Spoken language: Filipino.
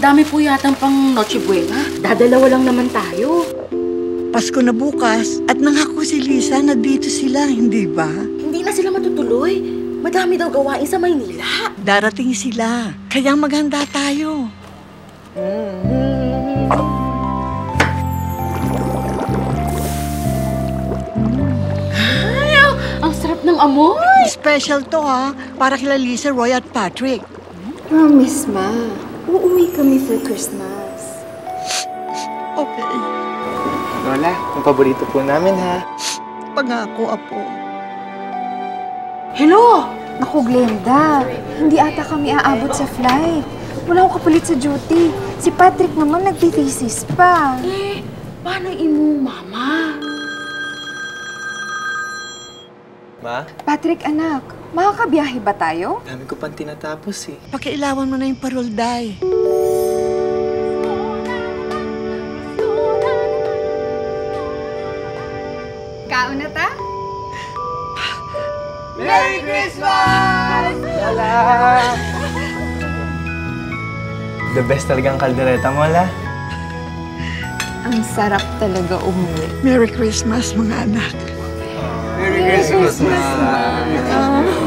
dami po yatang pang Noche Buena. Dadalawa lang naman tayo. Pasko na bukas at nangako si Lisa na dito sila, hindi ba? Hindi na sila matutuloy. Madami daw gawain sa Maynila. Darating sila, kaya maghanda tayo. Ay, ang sarap ng amoy. Special to para kila Lisa, Roy at Patrick. Promise, Ma. Uuwi kami for Christmas. Okay. Lola, yung paborito po namin, ha? Pangako, Apo. Hello! Naku, Glenda. Hindi ata kami aabot sa flight. Wala akong kapalit sa duty. Si Patrick naman nagtithesis pa. Paano imo, Mama? Ma, Patrick, anak. Makakabiyahe ba tayo? dami ko pang tinatapos, eh. Pakiilawan mo na yung parolday. Kaon na ta? Merry Christmas! Lola! The best talagang kaldereta mo, Lola. Ang sarap talaga umuwi. Merry Christmas, mga anak. Merry Christmas, Ma!